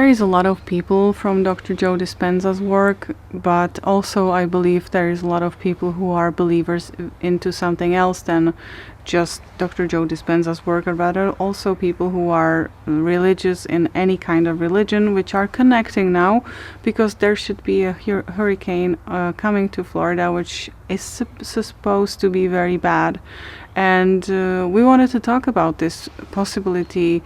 There is a lot of people from Dr. Joe Dispenza's work, but also I believe there is a lot of people who are believers into something else than just Dr. Joe Dispenza's work, or rather also people who are religious in any kind of religion, which are connecting now, because there should be a hurricane coming to Florida, which is supposed to be very bad. And we wanted to talk about this possibility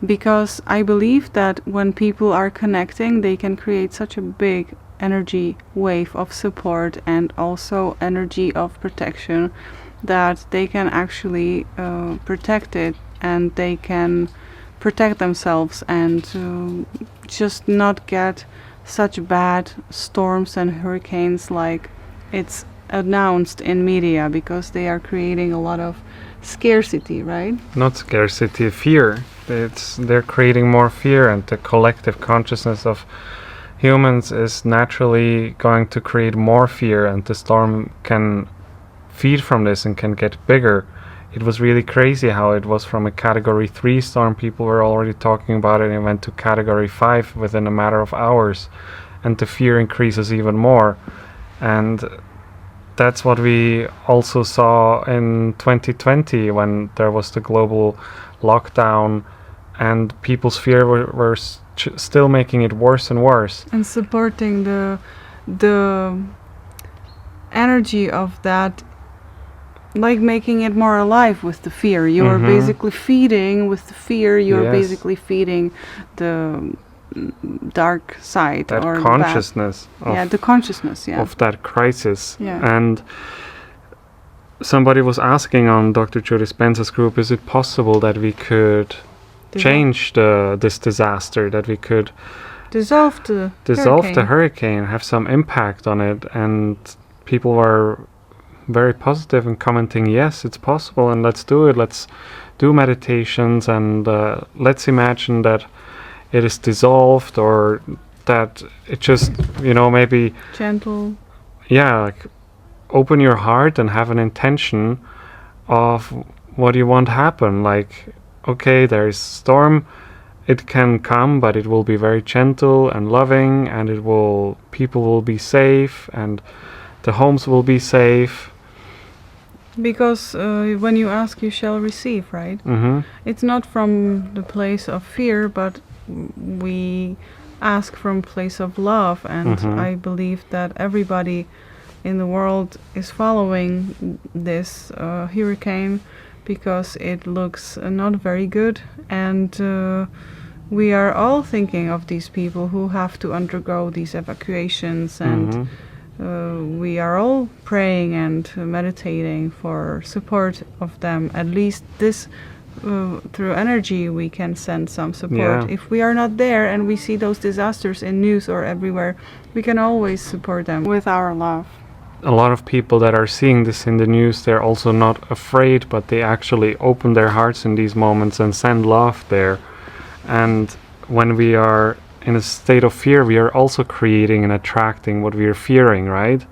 because I believe that when people are connecting, they can create such a big energy wave of support and also energy of protection that they can actually protect it, and they can protect themselves and just not get such bad storms and hurricanes like it's announced in media, because they are creating a lot of scarcity, right? Not scarcity, fear. They're creating more fear, and the collective consciousness of humans is naturally going to create more fear, and the storm can feed from this and can get bigger. It was really crazy how it was from a category 3 storm, people were already talking about it, and it went to category 5 within a matter of hours, and the fear increases even more. And that's what we also saw in 2020 when there was the global lockdown, and people's fear were still making it worse and worse. And supporting the energy of that, like making it more alive with the fear. You are basically feeding with the fear. You are basically feeding the dark side, that or consciousness. The consciousness of that crisis. Yeah. And somebody was asking on Dr. Joe Dispenza's group, is it possible that we could change this disaster, that we could dissolve the hurricane, have some impact on it? And people were very positive and commenting, yes, it's possible, and let's do it. Let's do meditations, and let's imagine that it is dissolved, or that it just, maybe gentle. Yeah, like open your heart and have an intention of what you want to happen. Like, okay, there is storm, it can come, but it will be very gentle and loving, and people will be safe, and the homes will be safe. Because when you ask, you shall receive, right? It's not from the place of fear, but we ask from place of love, and I believe that everybody in the world is following this hurricane, because it looks not very good, and we are all thinking of these people who have to undergo these evacuations, and we are all praying and meditating for support of them. At least this through energy we can send some support. Yeah. If we are not there and we see those disasters in news or everywhere, we can always support them with our love. A lot of people that are seeing this in the news, they're also not afraid, but they actually open their hearts in these moments and send love there. And when we are in a state of fear, we are also creating and attracting what we are fearing, right?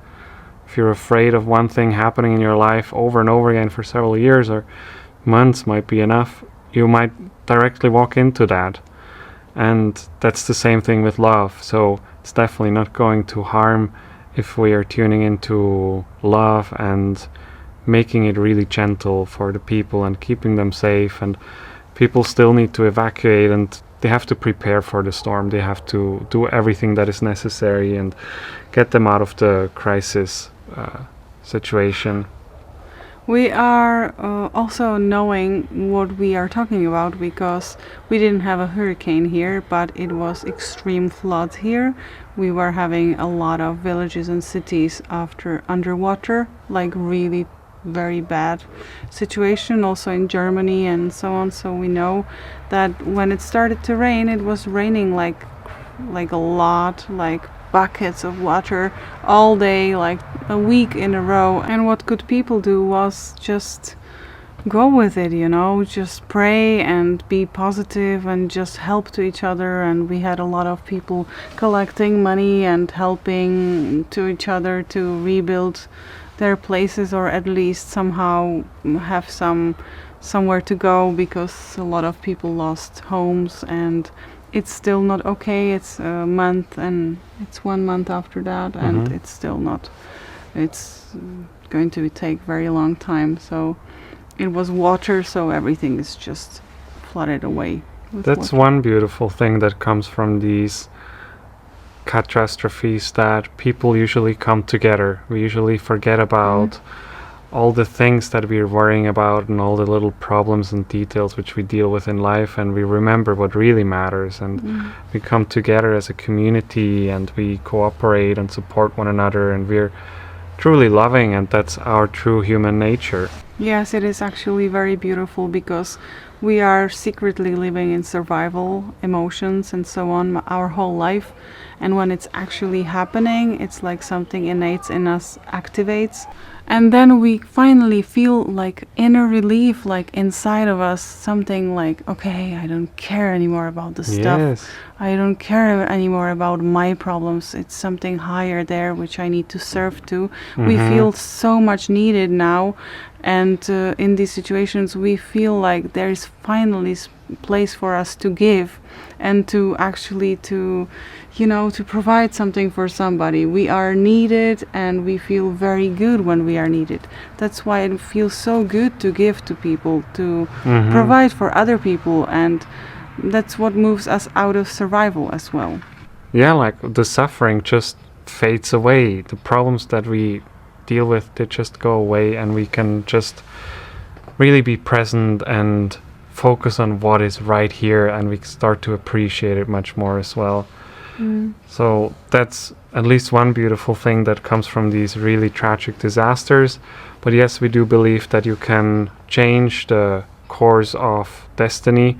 If you're afraid of one thing happening in your life over and over again for several years, or months might be enough, you might directly walk into that. And that's the same thing with love. So it's definitely not going to harm if we are tuning into love and making it really gentle for the people and keeping them safe. And people still need to evacuate, and they have to prepare for the storm. They have to do everything that is necessary and get them out of the crisis situation. We are also knowing what we are talking about, because we didn't have a hurricane here, but it was extreme floods here. We were having a lot of villages and cities underwater, like really very bad situation, also in Germany and so on. So we know that when it started to rain, it was raining like a lot, like buckets of water all day, like a week in a row. And what could people do was just go with it, just pray and be positive and just help to each other. And we had a lot of people collecting money and helping to each other to rebuild their places, or at least somehow have somewhere to go, because a lot of people lost homes, and it's still not okay. It's a month, and it's 1 month after that, and it's still not. It's going to take very long time. So it was water, so everything is just flooded away. That's one beautiful thing that comes from these catastrophes, that people usually come together. We usually forget about all the things that we're worrying about and all the little problems and details which we deal with in life, and we remember what really matters, and we come together as a community, and we cooperate and support one another, and we're truly loving, and that's our true human nature. Yes, it is actually very beautiful, because we are secretly living in survival emotions and so on our whole life, and when it's actually happening, it's like something innate in us activates, and then we finally feel like inner relief, like inside of us, something like, okay, I don't care anymore about the stuff. Yes. I don't care anymore about my problems. It's something higher there which I need to serve to. We feel so much needed now, and in these situations we feel like there is finally place for us to give, and to actually to provide something for somebody. We are needed, and we feel very good when we are needed. That's why it feels so good to give to people, to provide for other people, and that's what moves us out of survival as well. Yeah, like the suffering just fades away. The problems that we deal with, they just go away, and we can just really be present and focus on what is right here, and we start to appreciate it much more as well. So that's at least one beautiful thing that comes from these really tragic disasters. But yes, we do believe that you can change the course of destiny,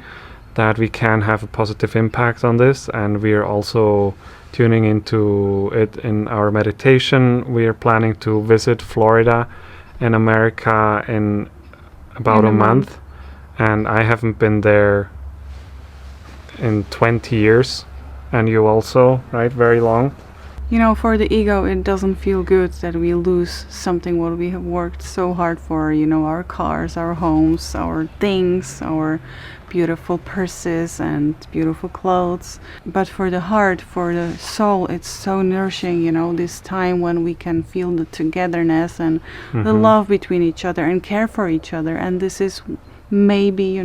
that we can have a positive impact on this, and we are also tuning into it in our meditation. We are planning to visit Florida in America in about a month, and I haven't been there in 20 years, and you also, right? Very long. For the ego, it doesn't feel good that we lose something what we have worked so hard for, our cars, our homes, our things, our beautiful purses and beautiful clothes. But for the heart, for the soul, it's so nourishing, this time when we can feel the togetherness and the love between each other and care for each other. And this is maybe,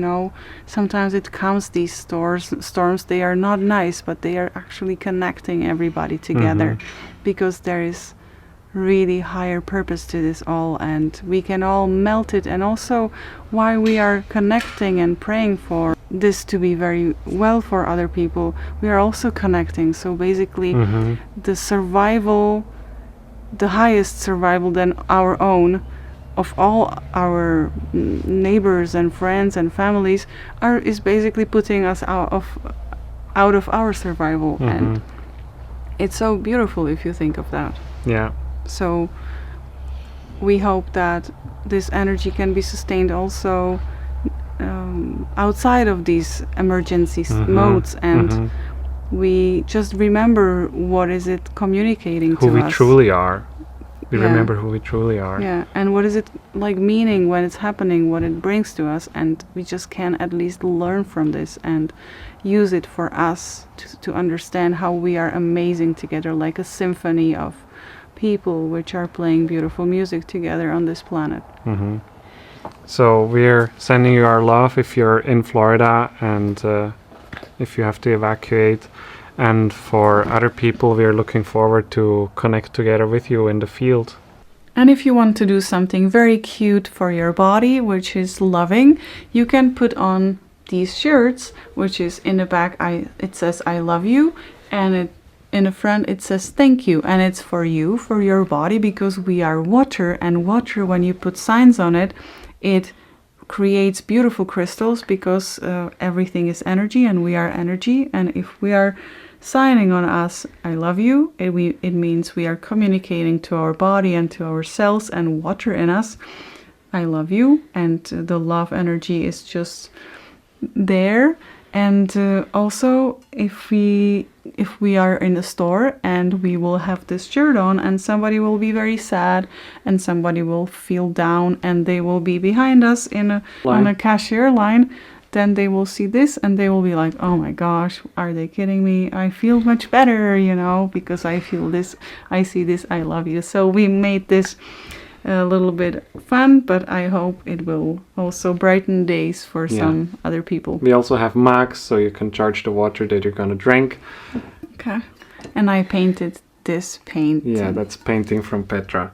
sometimes it comes, these storms, they are not nice, but they are actually connecting everybody together, because there is really higher purpose to this all, and we can all melt it. And also why we are connecting and praying for this to be very well for other people, we are also connecting. So basically the survival, the highest survival than our own, of all our neighbors and friends and families, is basically putting us out of our survival. And it's so beautiful if you think of that. Yeah. So we hope that this energy can be sustained also outside of these emergency modes, and we just remember what is it communicating to us. Who we truly are. We remember who we truly are. Yeah, and what is it like meaning when it's happening, what it brings to us, and we just can at least learn from this and use it for us to understand how we are amazing together, like a symphony of people which are playing beautiful music together on this planet. So we're sending you our love if you're in Florida, and if you have to evacuate. And for other people, we are looking forward to connect together with you in the field. And if you want to do something very cute for your body, which is loving, you can put on these shirts, which is in the back, it says I love you, and in the front it says thank you. And it's for you, for your body, because we are water, and water, when you put signs on it, it creates beautiful crystals, because everything is energy and we are energy. And if we are signing on us I love you, it means we are communicating to our body and to our cells and water in us, I love you, and the love energy is just there. And also if we are in a store and we will have this shirt on, and somebody will be very sad and somebody will feel down, and they will be behind us on a cashier line, then they will see this and they will be like, oh my gosh, are they kidding me? I feel much better, because I feel this, I see this, I love you. So we made this a little bit fun, but I hope it will also brighten days for some other people. We also have mugs, so you can charge the water that you're gonna drink. Okay. And I painted this painting. Yeah, that's painting from Petra.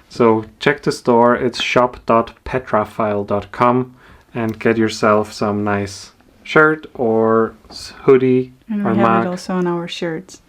So check the store, it's shop.petraphael.com, and get yourself some nice shirt or hoodie And or we have mug. it also on our shirts.